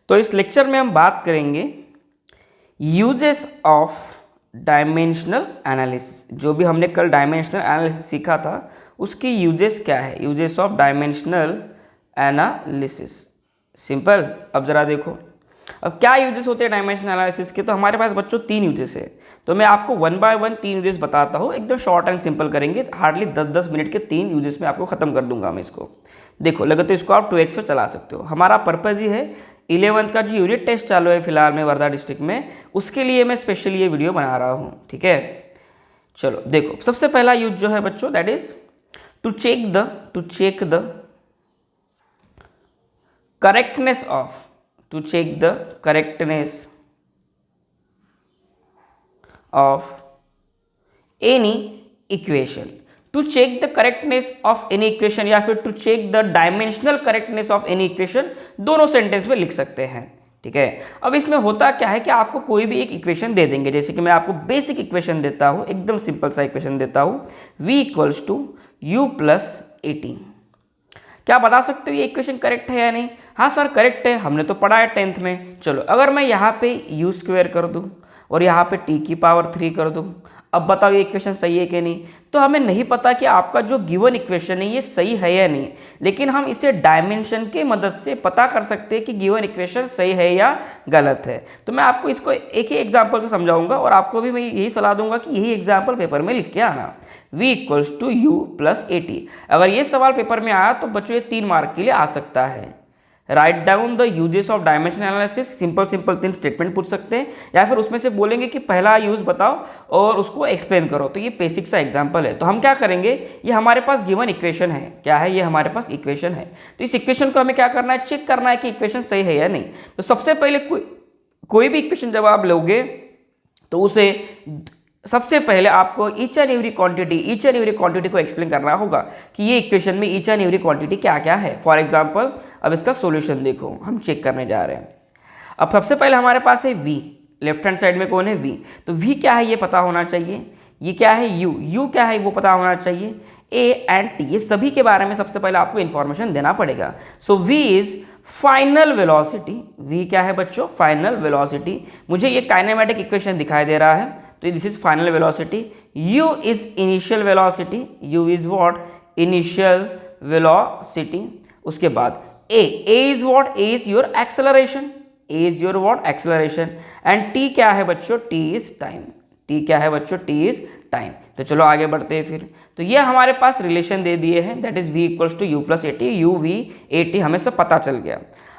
तो इस लेक्चर में हम बात करेंगे यूजेस ऑफ डायमेंशनल एनालिसिस। जो भी हमने कल डायमेंशनल एनालिसिस सीखा था उसकी यूजेस क्या है, uses of dimensional analysis. Simple. अब जरा देखो, अब क्या यूजेस होते हैं डायमेंशनल एनालिसिस के। तो हमारे पास बच्चों 3 यूजेस है, तो मैं आपको 1 बाय 1 3 यूजेस बताता हूँ। एकदम शॉर्ट एंड सिंपल करेंगे, हार्डली 10-10 मिनट के 3 यूजेस में आपको खत्म कर दूंगा मैं इसको। देखो, लगे तो इसको आप 2x पे चला सकते हो। हमारा पर्पज़ ही है 11th का जो यूनिट टेस्ट चालू है फिलहाल में वर्धा डिस्ट्रिक्ट में, उसके लिए मैं स्पेशली ये वीडियो बना रहा हूँ। ठीक है, चलो देखो, सबसे पहला यूज जो है बच्चों that is to check the correctness of any equation. To check the correctness of any equation या फिर to check the dimensional correctness of any equation, दोनों सेंटेंस में लिख सकते हैं। ठीक है, अब इसमें होता क्या है कि आपको कोई भी एक इक्वेशन दे देंगे। जैसे कि मैं आपको बेसिक इक्वेशन देता हूं, एकदम सिंपल सा इक्वेशन देता हूं, v equals to u plus 18। क्या बता सकते हो ये इक्वेशन करेक्ट है या नहीं? हाँ सर करेक्ट है, हमने तो पढ़ा है 10th में। चलो, अगर मैं यहाँ पे u स्क्वायर कर दूँ और यहाँ पे t की पावर 3 कर दूँ, अब बताओ ये इक्वेशन सही है कि नहीं? तो हमें नहीं पता कि आपका जो गिवन इक्वेशन है ये सही है या नहीं, लेकिन हम इसे डायमेंशन के मदद से पता कर सकते हैं कि गिवन इक्वेशन सही है या गलत है। तो मैं आपको इसको एक ही एग्जांपल से समझाऊंगा और आपको भी मैं यही सलाह दूंगा कि यही एग्जांपल पेपर में लिख के आना। v equals to u plus 80। अगर ये सवाल पेपर में आया तो बच्चों ये 3 मार्क के लिए आ सकता है। Write down the uses of dimensional analysis. Simple 3 statement पूछ सकते हैं या फिर उसमें से बोलेंगे कि पहला यूज बताओ और उसको एक्सप्लेन करो। तो ये बेसिक सा एग्जांपल है। तो हम क्या करेंगे, ये हमारे पास गिवन इक्वेशन है। क्या है? ये हमारे पास इक्वेशन है। तो इस इक्वेशन को हमें क्या करना है, चेक करना है कि इक्वेशन सही है या नहीं। तो सबसे पहले कोई भी इक्वेशन जब आप लोगे तो उसे सबसे पहले आपको ईच एंड एवरी क्वांटिटी को एक्सप्लेन करना होगा कि ये इक्वेशन में ईच एंड एवरी क्वांटिटी क्या क्या है। फॉर एग्जांपल, अब इसका सॉल्यूशन देखो, हम चेक करने जा रहे हैं। अब सबसे पहले हमारे पास है v, लेफ्ट हैंड साइड में कौन है v, तो v क्या है ये पता होना चाहिए। ये क्या है u क्या है वो पता होना चाहिए। a एंड t, ये सभी के बारे में सबसे पहले आपको इंफॉर्मेशन देना पड़ेगा। सो v is final velocity. v क्या है बच्चों? Final velocity. मुझे ये काइनेमेटिक इक्वेशन दिखाई दे रहा है, तो this is final velocity. u is initial velocity. u is what? Initial velocity. उसके बाद a is what? a is your acceleration. a is your what? Acceleration. And t क्या है बच्चों? t is time. t क्या है बच्चों? t is time. तो चलो आगे बढ़ते हैं फिर। तो ये हमारे पास रिलेशन दे दिए हैं, that is v equals to u plus 80। u v 80 हमें सब पता चल गया।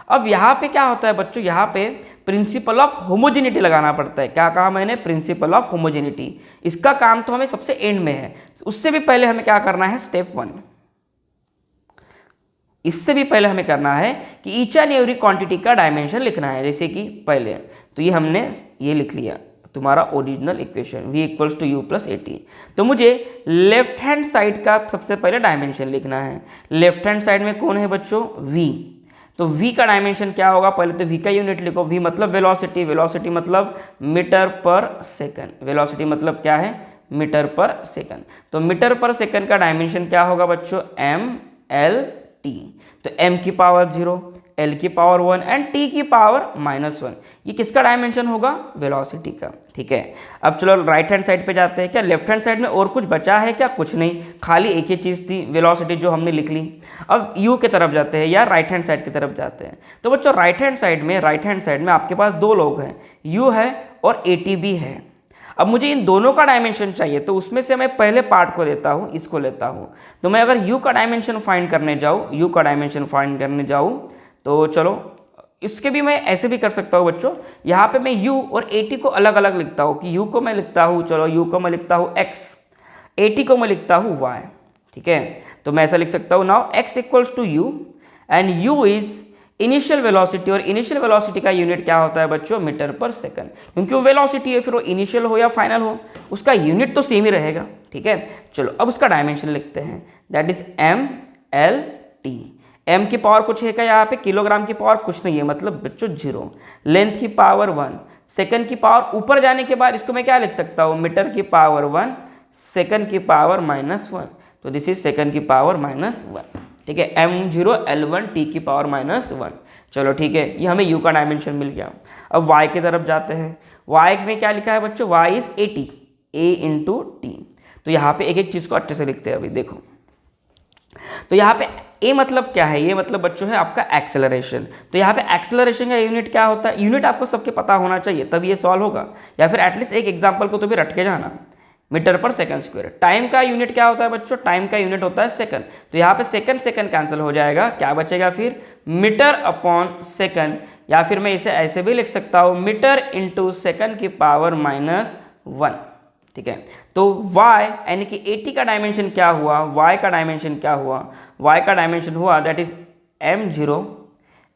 अब यहाँ पे क्या होता है बच्चों, यहाँ पे प्रिंसिपल ऑफ होमोजेनिटी लगाना पड़ता है। क्या कहा मैंने? Principal of homogeneity. इसका काम तो हमें सबसे एंड में है, उससे भी पहले हमें क्या करना है, स्टेप 1। इससे भी पहले हमें करना है कि ईच एंड एवरी क्वांटिटी का डायमेंशन लिखना है। जैसे कि पहले तो ये हमने ये लिख लिया, तुम्हारा original equation v equals to u plus 80। तो मुझे लेफ्ट हैंड साइड का सबसे पहले डायमेंशन लिखना है। लेफ्ट हैंड साइड में कौन है बच्चों? v। तो v का डायमेंशन क्या होगा? पहले तो v का यूनिट लिखो। v मतलब वेलोसिटी, वेलोसिटी मतलब मीटर पर सेकंड। वेलोसिटी मतलब क्या है? मीटर पर सेकंड। तो मीटर पर सेकंड का डायमेंशन क्या होगा बच्चों? m l t। तो m की पावर 0, l की पावर 1 एंड t की पावर -1। ये किसका डायमेंशन होगा? वेलोसिटी का। ठीक है, अब चलो राइट हैंड साइड पे जाते हैं। क्या लेफ्ट हैंड साइड में और कुछ बचा है क्या? कुछ नहीं, खाली एक ही चीज़ थी, वेलोसिटी, जो हमने लिख ली। अब u की तरफ जाते हैं या राइट हैंड साइड की तरफ जाते हैं। तो बच्चों राइट हैंड साइड में आपके पास 2 लोग हैं, u है और at भी है। अब मुझे इन दोनों का डायमेंशन चाहिए, तो उसमें से मैं पहले पार्ट को लेता हूँ, इसको लेता हूँ। तो मैं अगर u का डायमेंशन फाइंड करने जाऊँ तो चलो इसके भी मैं ऐसे भी कर सकता हूँ बच्चों। यहाँ पे मैं u और at को अलग अलग लिखता हूँ कि u को मैं लिखता हूँ, चलो u को मैं लिखता हूँ x, at को मैं लिखता हूँ y। ठीक है, तो मैं ऐसा लिख सकता हूँ, now x equals to u and u is initial velocity. और इनिशियल वेलोसिटी का यूनिट क्या होता है बच्चों? मीटर पर सेकंड। क्योंकि वो वेलोसिटी है, फिर वो इनिशियल हो या फाइनल हो, उसका यूनिट तो सेम ही रहेगा। ठीक है, चलो अब उसका डायमेंशन लिखते हैं, that is m l t। m की पावर कुछ है क्या यहाँ पे? किलोग्राम की पावर कुछ नहीं है, मतलब बच्चों 0। लेंथ की पावर 1, सेकंड की पावर ऊपर जाने के बाद इसको मैं क्या लिख सकता हूँ? मीटर की पावर 1, सेकंड की पावर -1। तो दिस इज सेकंड की पावर -1। ठीक है, m0 L1 t की पावर -1। चलो ठीक है, ये हमें u का डायमेंशन मिल गया। अब y की तरफ जाते हैं। y में क्या लिखा है बच्चों, y is a into T. तो यहाँ पे एक एक चीज़ को अच्छे से लिखते हैं। अभी देखो, तो यहाँ पे a मतलब क्या है, ये मतलब बच्चों है आपका एक्सेलरेशन। तो यहाँ पे एक्सेलरेशन का यूनिट क्या होता है, यूनिट आपको सबके पता होना चाहिए तब ये सॉल्व होगा, या फिर एटलीस्ट एक एग्जांपल को तो भी रट के जाना, मीटर पर सेकंड स्क्वायर। टाइम का यूनिट क्या होता है बच्चों, टाइम का यूनिट होता है सेकंड। तो यहाँ पे सेकंड सेकंड कैंसिल हो जाएगा, क्या बचेगा फिर, मीटर अपॉन सेकंड, या फिर मैं इसे ऐसे भी लिख सकता हूँ, मीटर इंटू सेकंड की पावर -1। ठीक है, तो y यानी कि 80 का डायमेंशन क्या हुआ, y का डायमेंशन क्या हुआ, y का डायमेंशन हुआ that is m0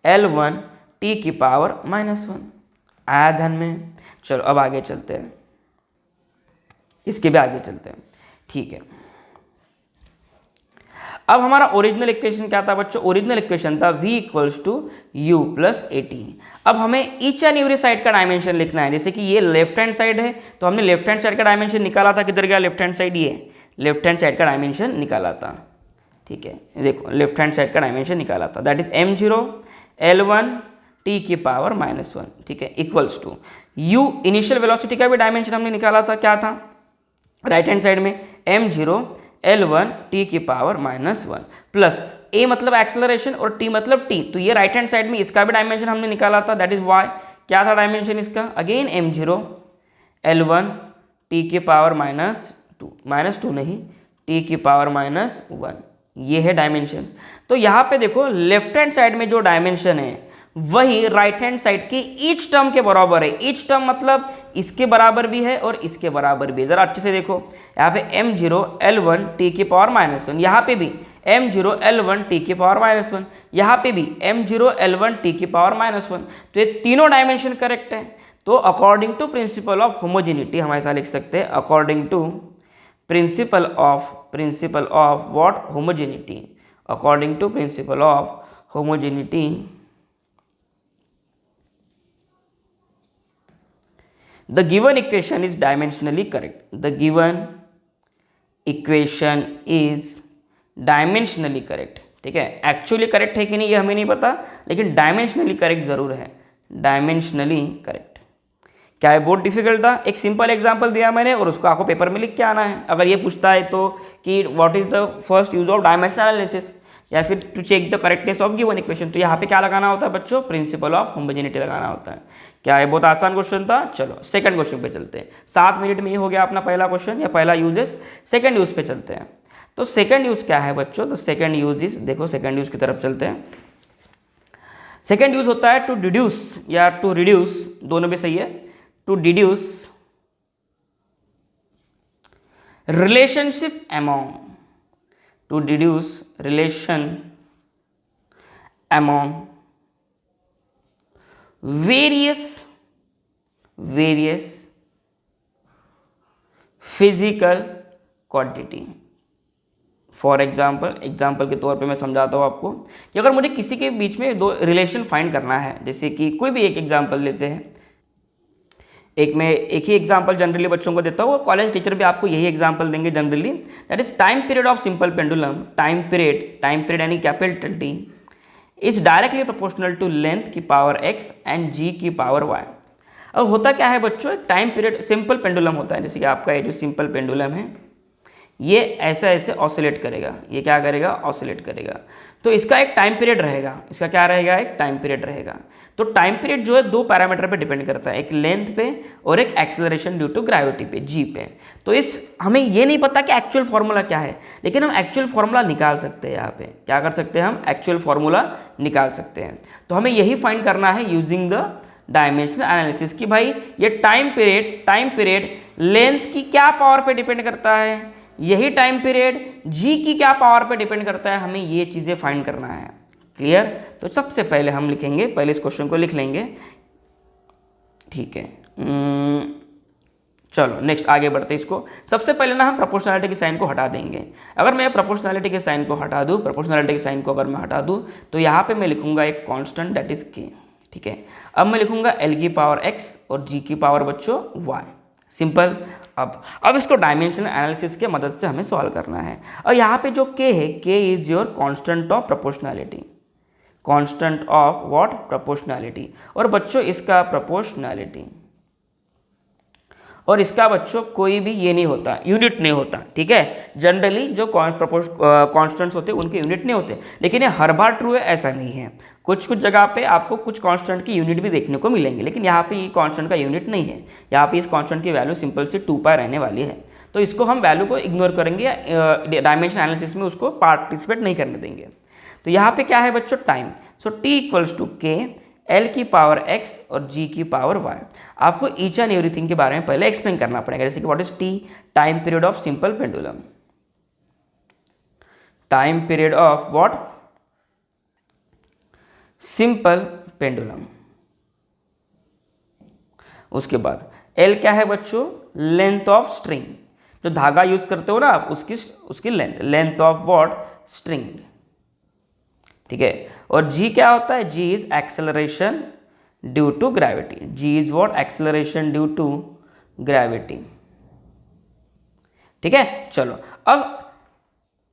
L1 t की पावर -1। आया ध्यान में। चलो अब आगे चलते हैं, इसके भी आगे चलते हैं। ठीक है, अब हमारा ओरिजिनल इक्वेशन क्या था बच्चों, ओरिजिनल इक्वेशन था v = u + at। अब हमें ईच एंड एवरी साइड का डायमेंशन लिखना है। जैसे कि ये लेफ्ट हैंड साइड है, तो हमने लेफ्ट हैंड साइड का डायमेंशन निकाला था, किधर गया लेफ्ट हैंड साइड, ये लेफ्ट हैंड साइड का डायमेंशन निकाला था। ठीक है, देखो लेफ्ट हैंड साइड का डायमेंशन निकाला था, that is m0 L1 t की पावर -1। ठीक है, equals to u, initial velocity का भी डायमेंशन हमने निकाला था, क्या था राइट हैंड साइड में, m0 L1 t की पावर -1 प्लस a मतलब एक्सेलरेशन और t मतलब t। तो ये राइट हैंड साइड में इसका भी डायमेंशन हमने निकाला था, दैट इज y। क्या था डायमेंशन इसका, अगेन m0 L1 t की पावर -2 नहीं, t की पावर -1, ये है डायमेंशन। तो यहाँ पे देखो लेफ्ट हैंड साइड में जो डायमेंशन है वही राइट हैंड साइड के ईच टर्म के बराबर है। ईच टर्म मतलब इसके बराबर भी है और इसके बराबर भी है। जरा अच्छे से देखो, यहाँ पे m0 L1 t की पावर -1, यहाँ पे भी m0 L1 t की पावर -1, यहाँ पे भी m0 L1 t की पावर -1। तो ये तीनों डायमेंशन करेक्ट है। तो according to principle of homogeneity हम ऐसा लिख सकते हैं, according to principle of what, homogeneity, according to principle of homogeneity the given equation is dimensionally correct, the given equation is dimensionally correct। ठीक है, एक्चुअली करेक्ट है कि नहीं ये हमें नहीं पता, लेकिन डायमेंशनली करेक्ट जरूर है, डायमेंशनली करेक्ट। क्या है, बहुत डिफिकल्ट था, एक सिंपल एग्जांपल दिया मैंने और उसको आपको पेपर में लिख के आना है। अगर ये पूछता है तो कि what is the first use of dimensional analysis, या फिर to check the correctness of given equation, तो यहाँ पे क्या लगाना होता है बच्चों, प्रिंसिपल ऑफ होमोजेनिटी लगाना होता है। क्या है, बहुत आसान क्वेश्चन था। चलो सेकंड क्वेश्चन पे चलते हैं। 7 मिनट में ये हो गया अपना पहला क्वेश्चन या पहला यूजेस। सेकंड यूज पे चलते हैं। तो सेकंड यूज क्या है बच्चों, तो सेकंड यूज इज, देखो सेकंड यूज की तरफ चलते हैं। सेकंड यूज होता है टू डिड्यूस या टू रिड्यूस, दोनों भी सही है, to deduce relationship among, to deduce relation among various physical quantity। For example के तौर पे मैं समझाता हूँ आपको कि अगर मुझे किसी के बीच में दो रिलेशन फाइंड करना है, जैसे कि कोई भी एक एग्जाम्पल लेते हैं, एक ही एग्जांपल जनरली बच्चों को देता हूँ, कॉलेज टीचर भी आपको यही एग्जांपल देंगे generally, that is time period of simple pendulum. Time period यानी capital T is directly proportional to length की पावर x एंड g की पावर y। अब होता क्या है बच्चों, एक टाइम पीरियड सिंपल पेंडुलम होता है, जैसे कि आपका ये जो सिंपल पेंडुलम है ये ऐसे ऑसिलेट करेगा, ये क्या करेगा, ऑसिलेट करेगा। तो इसका एक टाइम पीरियड रहेगा, इसका क्या रहेगा, एक टाइम पीरियड रहेगा। तो टाइम पीरियड जो है दो पैरामीटर पे डिपेंड करता है, एक लेंथ पे और एक एक्सेलरेशन ड्यू टू ग्रेविटी पे, जी पे। तो इस हमें ये नहीं पता कि एक्चुअल फार्मूला क्या है, लेकिन हम एक्चुअल फार्मूला निकाल सकते हैं। यहाँ पे क्या कर सकते हैं, हम एक्चुअल फार्मूला निकाल सकते हैं। तो हमें यही फाइंड करना है यूजिंग द डायमेंशनल एनालिसिस कि भाई ये टाइम पीरियड लेंथ की क्या पावर पे डिपेंड करता है, यही टाइम पीरियड जी की क्या पावर पे डिपेंड करता है, हमें ये चीज़ें फाइंड करना है। क्लियर। तो सबसे पहले हम लिखेंगे, पहले इस क्वेश्चन को लिख लेंगे, ठीक है। चलो नेक्स्ट आगे बढ़ते इसको। सबसे पहले ना हम प्रोपोर्शनैलिटी के साइन को हटा देंगे। अगर मैं प्रोपोर्शनैलिटी के साइन को हटा दूँ, प्रोपोर्शनैलिटी के साइन को अगर मैं हटा दूँ तो यहाँ पे मैं लिखूंगा एक कांस्टेंट दैट इज के, ठीक है। अब मैं लिखूंगा एल की पावर एक्स और जी की पावर बच्चों वाई, सिंपल। अब इसको डायमेंशनल एनालिसिस के मदद से हमें सॉल्व करना है। और यहाँ पे जो k है, k is your constant of proportionality, constant of what, proportionality. और बच्चों इसका प्रोपोर्शनैलिटी और इसका बच्चों कोई भी ये नहीं होता, यूनिट नहीं होता, ठीक है। जनरली जो कांस्टेंट्स होते हैं उनके यूनिट नहीं होते, लेकिन ये हर बार ट्रू है ऐसा नहीं है। कुछ कुछ जगह पे आपको कुछ कांस्टेंट की यूनिट भी देखने को मिलेंगे, लेकिन यहाँ पे ये कांस्टेंट का यूनिट नहीं है। यहाँ पे इस कांस्टेंट की वैल्यू सिंपल से 2π रहने वाली है, तो इसको हम वैल्यू को इग्नोर करेंगे, डायमेंशन एनालिसिस में उसको पार्टिसिपेट नहीं करने देंगे। तो यहाँ पे क्या है बच्चों, time. So t equals to k L की पावर x और g की पावर y। आपको ईच एंड एवरीथिंग के बारे में पहले एक्सप्लेन करना पड़ेगा, जैसे कि what is t, time period of simple pendulum, time period of what, simple pendulum. उसके बाद L क्या है बच्चों, लेंथ ऑफ स्ट्रिंग, जो धागा यूज करते हो ना आप, उसकी लेंथ ऑफ व्हाट, स्ट्रिंग, ठीक है। और g क्या होता है, g is acceleration due to gravity, g is what, acceleration due to gravity, ठीक है। चलो अब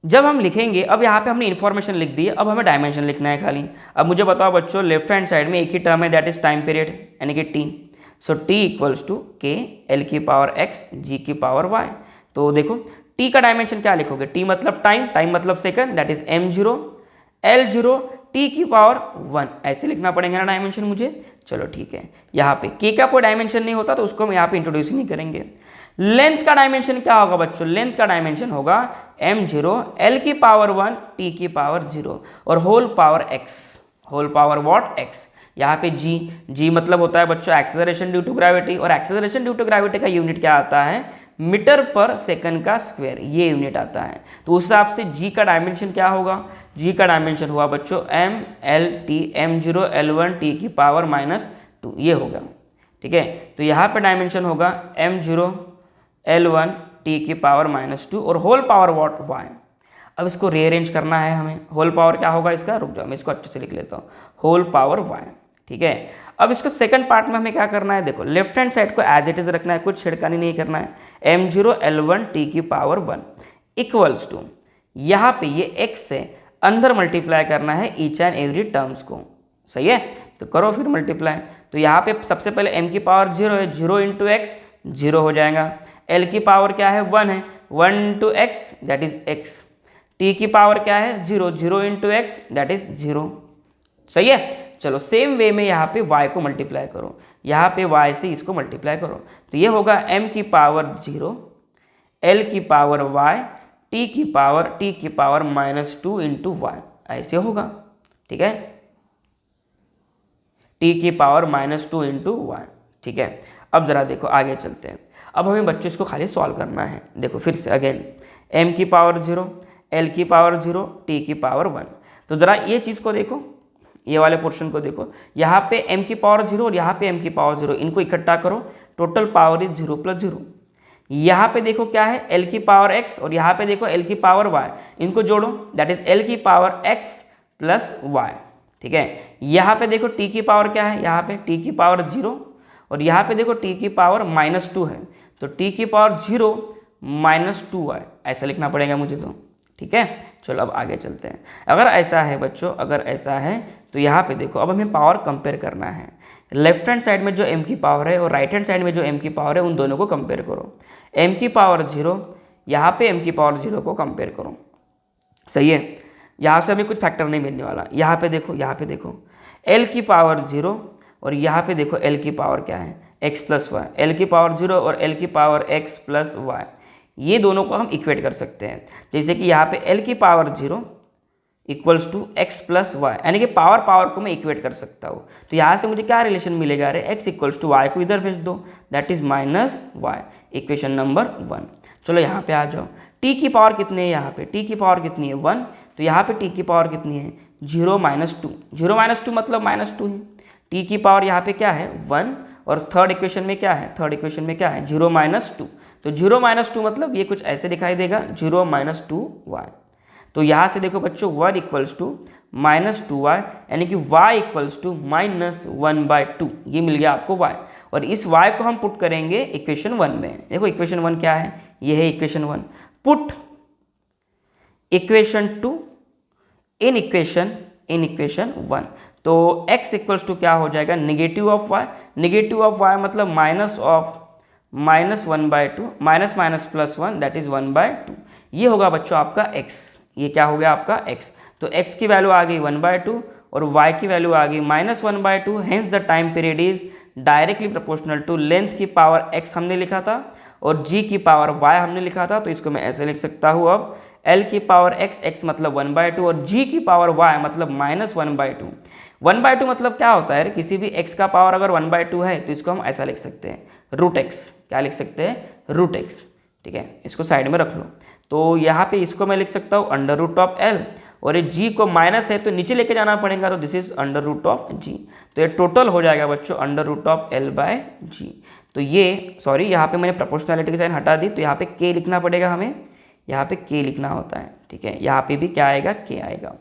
जब हम लिखेंगे, अब यहाँ पे हमने इन्फॉर्मेशन लिख दी है, अब हमें डायमेंशन लिखना है खाली। अब मुझे बताओ बच्चों, लेफ्ट हैंड साइड में एक ही टर्म है, दैट इज टाइम पीरियड, यानी कि t। So t equals to k L की पावर x g की पावर y। तो देखो t का डायमेंशन क्या लिखोगे, t मतलब टाइम, टाइम मतलब second, that is m0 L0 t की पावर 1, ऐसे लिखना पड़ेगा ना डायमेंशन मुझे। चलो ठीक है, यहाँ पे k का कोई डायमेंशन नहीं होता तो उसको हम यहाँ पे इंट्रोड्यूस नहीं करेंगे। लेंथ का डायमेंशन क्या होगा बच्चों, लेंथ का डायमेंशन होगा m0 L की पावर 1 t की पावर 0 और whole power x, whole power what, x। यहाँ पे g मतलब होता है बच्चों एक्सेलरेशन ड्यू टू ग्रेविटी, और एक्सेलरेशन ड्यू टू ग्रेविटी का यूनिट क्या आता है, मीटर पर सेकंड का स्क्वायर, ये यूनिट आता है। तो उस हिसाब से g का डायमेंशन क्या होगा, g का डायमेंशन हुआ बच्चों m m0 L1 t की पावर -2, ये होगा, ठीक है। तो यहाँ पे डायमेंशन होगा m0 L1 t की पावर -2 और होल पावर व्हाट, y। अब इसको रीअरेंज करना है हमें, होल पावर क्या होगा इसका, रुक जाओ मैं इसको अच्छे से लिख लेता हूँ, होल पावर y, ठीक है। अब इसको सेकंड पार्ट में हमें क्या करना है, देखो लेफ्ट हैंड साइड को एज इट इज रखना है, कुछ छिड़कानी नहीं करना है। m0 L1 t की पावर 1 इक्वल्स टू, यहाँ पे ये x से अंदर मल्टीप्लाई करना है ईच एंड एवरी टर्म्स को, सही है। तो करो फिर मल्टीप्लाई। तो यहाँ पे सबसे पहले m की पावर 0 है, 0 इंटू एक्स 0 हो जाएगा। L की पावर क्या है, 1 है, 1 into x that is x। t की पावर क्या है, 0, 0 इंटू एक्स दैट इज 0, सही है। चलो सेम वे में यहाँ पे y को मल्टीप्लाई करो, यहाँ पे y से इसको मल्टीप्लाई करो, तो ये होगा m की पावर 0 L की पावर y t की पावर -2 इंटू y, ऐसे होगा, ठीक है, t की पावर -2 इंटू y, ठीक है। अब जरा देखो आगे चलते हैं। अब हमें बच्चों इसको खाली सॉल्व करना है। देखो फिर से अगेन, m की पावर 0 L की पावर 0 t की पावर 1। तो जरा ये चीज़ को देखो, ये वाले पोर्शन को देखो, यहाँ पे m की पावर 0 और यहाँ पे m की पावर 0, इनको इकट्ठा करो, टोटल पावर इज 0 + 0। यहाँ पे देखो क्या है, L की पावर x और यहाँ पे देखो L की पावर y, इनको जोड़ो, दैट इज L की पावर x प्लस y, ठीक है। यहाँ पे देखो t की पावर क्या है, यहाँ पे t की पावर 0 और यहाँ पे देखो t की पावर -2 है, तो t की पावर 0 -2y, ऐसा लिखना पड़ेगा मुझे तो, ठीक है। चलो अब आगे चलते हैं। अगर ऐसा है बच्चों, अगर ऐसा है तो यहाँ पे देखो, अब हमें पावर कंपेयर करना है। लेफ्ट हैंड साइड में जो m की पावर है और राइट हैंड साइड में जो m की पावर है, उन दोनों को कंपेयर करो। m की पावर 0, यहाँ पे m की पावर 0 को कंपेयर करो, सही है। यहाँ से हमें कुछ फैक्टर नहीं मिलने वाला। यहाँ पे देखो L की पावर 0 और यहाँ पे देखो L की पावर क्या है, x प्लस वाई। L की पावर 0 और L की पावर x प्लस वाई, ये दोनों को हम इक्वेट कर सकते हैं। जैसे कि यहाँ पे L की power 0 equals to x plus y, यानी कि पावर को मैं इक्वेट कर सकता हूँ। तो यहाँ से मुझे क्या रिलेशन मिलेगा, अरे x इक्वल्स टू वाई को इधर भेज दो, that is -y, equation number 1। चलो यहाँ पे आ जाओ, t की पावर कितनी है, यहाँ पे t की पावर कितनी है 1, तो यहाँ पे t की पावर कितनी है 0 -2, 0 -2 मतलब -2 है। t की पावर यहाँ पे क्या है 1 और थर्ड इक्वेशन में क्या है, 0 -2, तो 0 -2 मतलब ये कुछ ऐसे दिखाई देगा 0 -2y। तो यहाँ से देखो बच्चों 1 इक्वल्स टू -2y, यानी कि y इक्वल्स टू -1/2, ये मिल गया आपको y। और इस y को हम पुट करेंगे इक्वेशन 1 में। देखो इक्वेशन 1 क्या है, ये है equation 1। Put equation 2 in equation 1, तो x इक्वल्स टू क्या हो जाएगा, negative of y। Negative of y मतलब minus of -1/2, minus minus plus 1, that is 1/2। ये होगा बच्चों आपका x, ये क्या हो गया आपका x। तो x की वैल्यू आ गई 1/2 और y की वैल्यू आ गई -1/2। Hence the time period is directly proportional to length की पावर x हमने लिखा था और g की पावर y हमने लिखा था, तो इसको मैं ऐसे लिख सकता हूँ अब L की पावर x मतलब 1/2 और g की पावर y मतलब -1/2। 1/2 मतलब क्या होता है, किसी भी x का पावर अगर 1/2 है तो इसको हम ऐसा लिख सकते हैं √x। क्या लिख सकते हैं, √x। ठीक है, इसको साइड में रख लो। तो यहाँ पे इसको मैं लिख सकता हूँ √L, और ये g को माइनस है तो नीचे लेके जाना पड़ेगा, तो दिस इज √g। तो ये टोटल हो जाएगा बच्चों √L/g। तो ये सॉरी, यहाँ पे मैंने प्रोपोर्शनैलिटी की साइन हटा दी, तो यहाँ पे k लिखना पड़ेगा हमें, यहाँ पे k लिखना होता है। ठीक है, यहाँ पे भी क्या आएगा, k आएगा।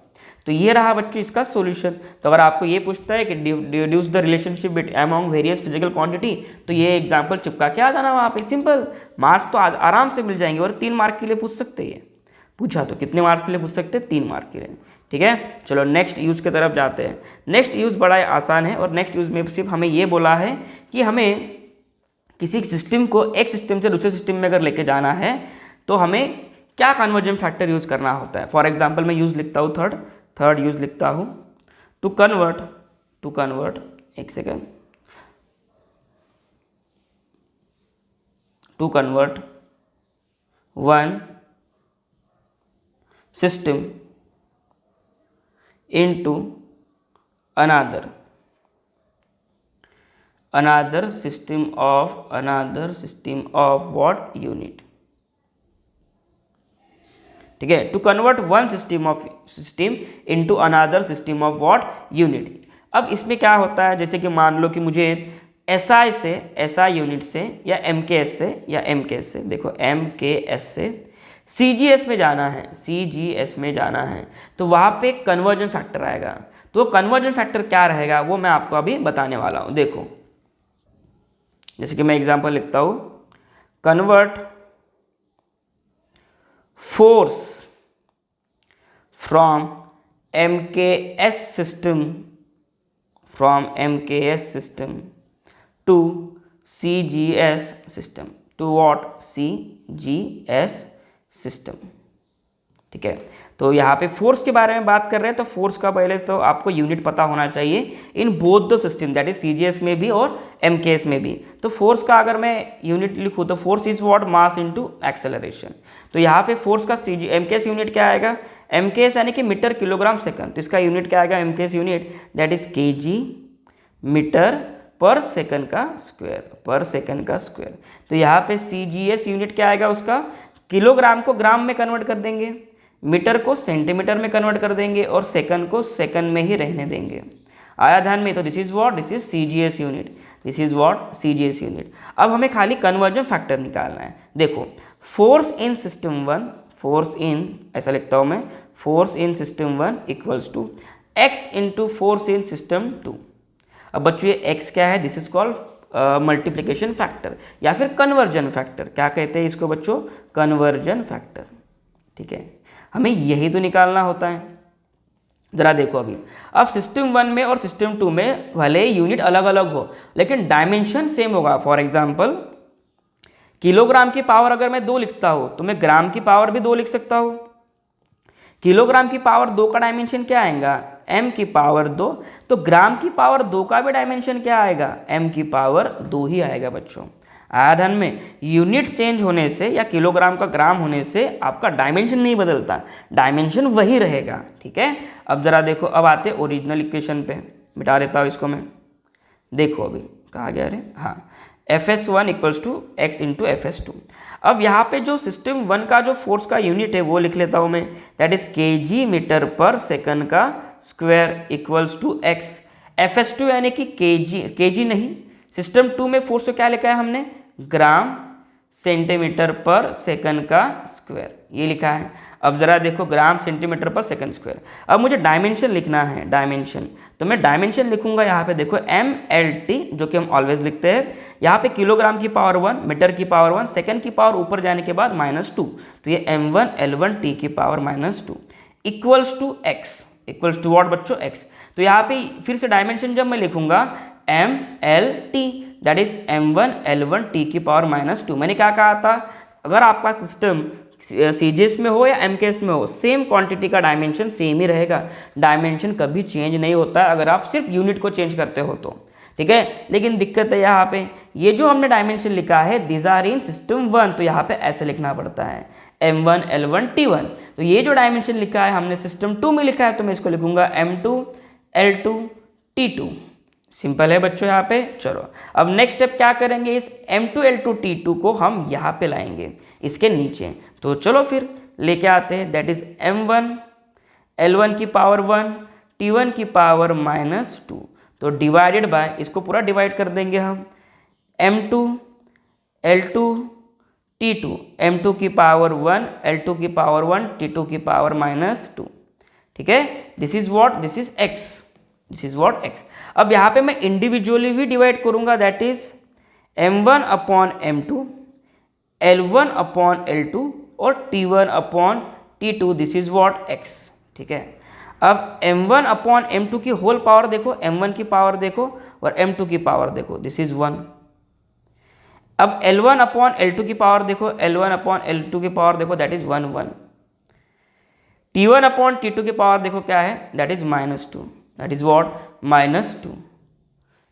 तो ये रहा बच्चों इसका सॉल्यूशन। तो अगर आपको ये पूछता है कि deduce the relationship among various physical quantity, तो ये एग्जांपल चिपका के आ जाना वहाँ पे, सिंपल। मार्क्स तो आराम से मिल जाएंगे, और 3 मार्क के लिए पूछ सकते हैं। पूछा तो कितने मार्क्स के लिए पूछ सकते हैं, 3 मार्क के लिए। ठीक है, चलो नेक्स्ट यूज़ की तरफ जाते हैं। नेक्स्ट यूज़ बड़ा आसान है, और नेक्स्ट यूज़ में सिर्फ हमें ये बोला है कि हमें किसी सिस्टम को एक सिस्टम से दूसरे सिस्टम में अगर लेके जाना है तो हमें क्या कन्वर्जन फैक्टर यूज़ करना होता है। फॉर एग्जाम्पल मैं यूज़ लिखता हूँ थर्ड यूज़ लिखता हूँ, टू कन्वर्ट एक second, to convert one system into another system of what unit। ठीक है, to convert one system into another system of what unit. अब इसमें क्या होता है, जैसे कि मान लो कि मुझे SI यूनिट से या MKS से देखो MKS से CGS में जाना है, तो वहाँ पे कन्वर्जन फैक्टर आएगा। तो कन्वर्जन फैक्टर क्या रहेगा वो मैं आपको अभी बताने वाला हूँ। देखो जैसे कि मैं एग्जांपल लिखता हूँ, convert force from MKS system to CGS system, to what, CGS system. ठीक है, तो यहाँ पे फोर्स के बारे में बात कर रहे हैं, तो फोर्स का पहले तो आपको यूनिट पता होना चाहिए in both the system, that is CGS में भी और MKS में भी। तो फोर्स का अगर मैं यूनिट लिखूँ तो force is what, mass into acceleration. तो यहाँ पे फोर्स का MKS यूनिट क्या आएगा, MKS यानी कि मीटर किलोग्राम सेकंड, तो इसका यूनिट क्या आएगा MKS unit, that is kg metre पर सेकंड का स्क्वायर। तो यहाँ पे CGS यूनिट क्या आएगा, उसका किलोग्राम को ग्राम में कन्वर्ट कर देंगे, मीटर को सेंटीमीटर में कन्वर्ट कर देंगे, और सेकंड को सेकंड में ही रहने देंगे। आया ध्यान में? तो दिस इज CGS यूनिट। अब हमें खाली कन्वर्जन फैक्टर निकालना है। देखो फोर्स इन सिस्टम 1, ऐसा लिखता हूँ मैं, force in system 1 equals to x into force in system 2। अब बच्चों ये x क्या है, this is called multiplication factor या फिर कन्वर्जन फैक्टर। क्या कहते हैं इसको बच्चों, कन्वर्जन फैक्टर। ठीक है, हमें यही तो निकालना होता है। जरा देखो अभी, अब सिस्टम 1 में और सिस्टम 2 में भले यूनिट अलग अलग हो लेकिन डायमेंशन सेम होगा। फॉर एग्जांपल किलोग्राम की पावर अगर मैं 2 लिखता हूँ तो मैं ग्राम की पावर भी 2 लिख सकता हूँ। किलोग्राम की पावर 2 का डायमेंशन क्या आएगा, m की पावर 2, तो ग्राम की पावर 2 का भी डायमेंशन क्या आएगा, m की पावर 2 ही आएगा बच्चों। आया ध्यान में? यूनिट चेंज होने से या किलोग्राम का ग्राम होने से आपका डायमेंशन नहीं बदलता, डायमेंशन वही रहेगा। ठीक है, अब जरा देखो, अब आते ओरिजिनल इक्वेशन पे, मिटा देता हूँ इसको मैं। देखो अभी कहाँ गया रे, हाँ, Fs1 equals to x into Fs2। अब यहाँ पे जो सिस्टम 1 का जो फोर्स का यूनिट है वो लिख लेता हूँ मैं, दैट इज kg मीटर पर सेकंड का square equals to x। Fs2 यानी कि kg नहीं, सिस्टम 2 में फोर्स को क्या लिखा है हमने, ग्राम सेंटीमीटर पर सेकंड का स्क्वायर, ये लिखा है। अब ज़रा देखो ग्राम सेंटीमीटर पर सेकंड स्क्वायर। अब मुझे डायमेंशन लिखना है, डायमेंशन, तो मैं डायमेंशन लिखूंगा यहाँ पे देखो MLT, जो कि हम ऑलवेज लिखते हैं। यहाँ पे किलोग्राम की पावर 1, मीटर की पावर 1, सेकंड की पावर ऊपर जाने के बाद -2, तो ये M1 L1 T की power -2 equals to x, equals to what बच्चों, x। तो यहाँ पे फिर से डायमेंशन जब मैं लिखूंगा MLT, that is M1 L1 T की पावर -2। मैंने क्या कहा था, अगर आपका सिस्टम CGS में हो या MKS में हो, सेम क्वांटिटी का डायमेंशन सेम ही रहेगा, डायमेंशन कभी चेंज नहीं होता है अगर आप सिर्फ यूनिट को चेंज करते हो तो, ठीक है। लेकिन दिक्कत है यहाँ पे, ये जो हमने डायमेंशन लिखा है दिस आर इन सिस्टम 1, तो यहाँ पे ऐसे लिखना पड़ता है M1 L1 T1। तो ये जो डायमेंशन लिखा है हमने सिस्टम 2 में लिखा है, तो मैं इसको लिखूंगा M2 L2 T2। सिंपल है बच्चों यहाँ पे। चलो अब नेक्स्ट स्टेप क्या करेंगे, इस M2 L2 T2 को हम यहाँ पे लाएंगे इसके नीचे। तो चलो फिर लेके आते हैं, दैट इज M1 L1 की पावर 1 T1 की पावर -2, तो डिवाइडेड बाय, इसको पूरा डिवाइड कर देंगे हम, M2 L2 T2, M2 की पावर 1 L2 की पावर 1 T2 की पावर -2, ठीक है। This is what, this is x, this is what x। अब यहाँ पे मैं इंडिविजुअली भी डिवाइड करूंगा, that is M1 upon M2, L1 upon L2 और T1 upon T2, this is what x, ठीक है। अब M1 अपॉन M2 की होल पावर देखो, M1 की पावर देखो और M2 की पावर देखो, दिस इज 1। अब L1 अपॉन L2 की पावर देखो, L1 अपॉन L2 की पावर देखो, that is 1। T1 upon T2 की पावर देखो क्या है, that is -2, that is what -2,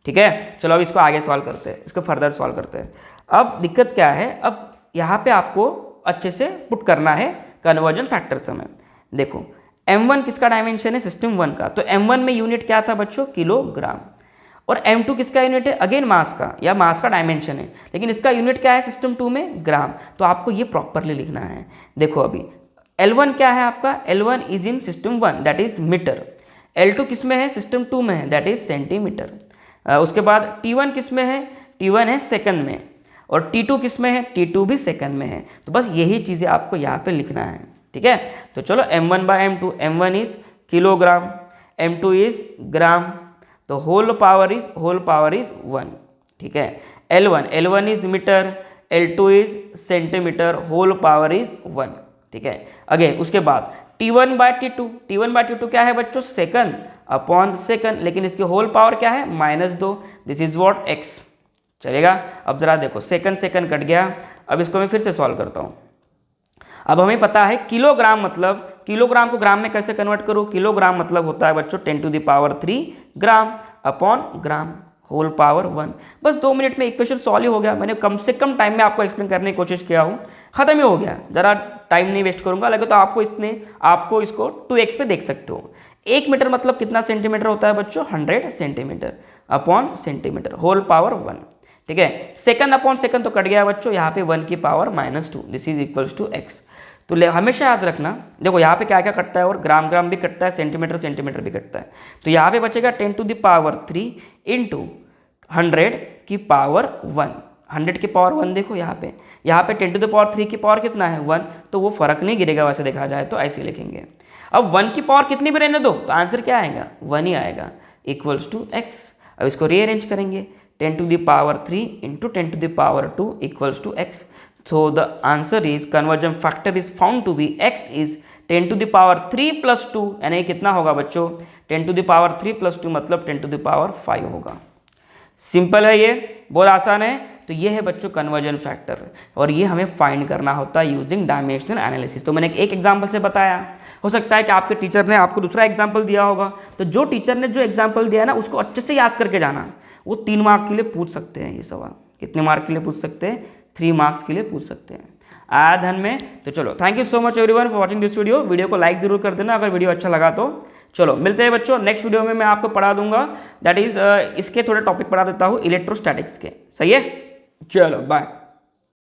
ठीक है। चलो अब इसको आगे सॉल्व करते हैं, इसको फर्दर सॉल्व करते हैं। अब दिक्कत क्या है, अब यहाँ पे आपको अच्छे से पुट करना है कन्वर्जन फैक्टर समय। देखो M1 किसका डायमेंशन है, सिस्टम 1 का, तो M1 में यूनिट क्या था बच्चों, किलोग्राम, और M2 किसका यूनिट है, अगेन मास का, या मास का डायमेंशन है, लेकिन इसका यूनिट क्या है सिस्टम 2 में, ग्राम। तो आपको ये प्रॉपरली लिखना है। देखो अभी L1 क्या है आपका, L1 is in system 1, that is metre. L2 किस में है, सिस्टम 2 में है, दैट इज सेंटीमीटर। उसके बाद T1 किस में है, T1 है सेकंड में, और T2 किस में है, T2 भी सेकंड में है। तो बस यही चीज़ें आपको यहाँ पे लिखना है, ठीक है। तो चलो M1 by M2, M1 is kilogram, M2 is gram, तो होल पावर इज 1, ठीक है। L1 is metre, L2 is centimetre, whole power is 1, ठीक है। अगेन उसके बाद T1 बाय T2 क्या है बच्चों, सेकंड अपॉन सेकंड, लेकिन इसकी होल पावर क्या है, -2, दिस इज व्हाट x, चलेगा। अब जरा देखो सेकंड कट गया। अब इसको मैं फिर से सॉल्व करता हूँ। अब हमें पता है किलोग्राम मतलब, किलोग्राम को ग्राम में कैसे कन्वर्ट करो, किलोग्राम मतलब होता है बच्चों 10⁻³ gram upon gram, whole power 1। बस 2 मिनट में इक्वेशन सॉल्व ही हो गया। मैंने कम से कम टाइम में आपको एक्सप्लेन करने की कोशिश किया हूँ, खत्म ही हो गया। ज़रा टाइम नहीं वेस्ट करूँगा, लगे तो आपको इसको 2x पे देख सकते हो। 1 मीटर मतलब कितना सेंटीमीटर होता है बच्चों, 100 centimetre upon centimetre, whole power 1, ठीक है। सेकंड अपॉन सेकंड तो कट गया बच्चों, यहाँ पे 1 की power -2, this is equals to x। तो हमेशा याद रखना, देखो यहाँ पे क्या क्या कटता है, और ग्राम भी कटता है, सेंटीमीटर भी कटता है। तो यहाँ पे बचेगा 10⁻³ इंटू 100 की पावर 1, 100 की पावर 1 देखो यहाँ पे 10⁻³ की पावर कितना है, 1, तो वो फर्क नहीं गिरेगा वैसे देखा जाए तो, ऐसे लिखेंगे। अब 1 की पावर कितनी भी रहने दो, तो आंसर क्या आएगा, 1 ही आएगा, इक्वल्स टू x। अब इसको रीअरेंज करेंगे, 10⁻³ into 10⁻² equals to x। So the answer is conversion factor is found to be x is 10⁻³ + 2, यानी कितना होगा बच्चों, 10⁻³ + 2 मतलब 10⁵ होगा। सिंपल है ये, बहुत आसान है। तो ये है बच्चों कन्वर्जन फैक्टर, और ये हमें फाइंड करना होता है यूजिंग डायमेंशनल एनालिसिस। तो मैंने एक एग्जांपल से बताया, हो सकता है कि आपके टीचर ने आपको दूसरा एग्जांपल दिया होगा, तो जो टीचर ने जो एग्जांपल दिया है ना उसको अच्छे से याद करके जाना। वो 3 मार्क के लिए पूछ सकते हैं ये सवाल। कितने मार्क के लिए पूछ सकते हैं, 3 मार्क्स के लिए पूछ सकते हैं। आया ध्यान में। तो चलो thank you so much everyone for watching this video. Video को लाइक जरूर कर देना अगर वीडियो अच्छा लगा तो। चलो मिलते हैं बच्चों नेक्स्ट वीडियो में, मैं आपको पढ़ा दूंगा, दैट इज इसके थोड़े टॉपिक पढ़ा देता हूँ इलेक्ट्रोस्टैटिक्स के। सही है, चलो बाय।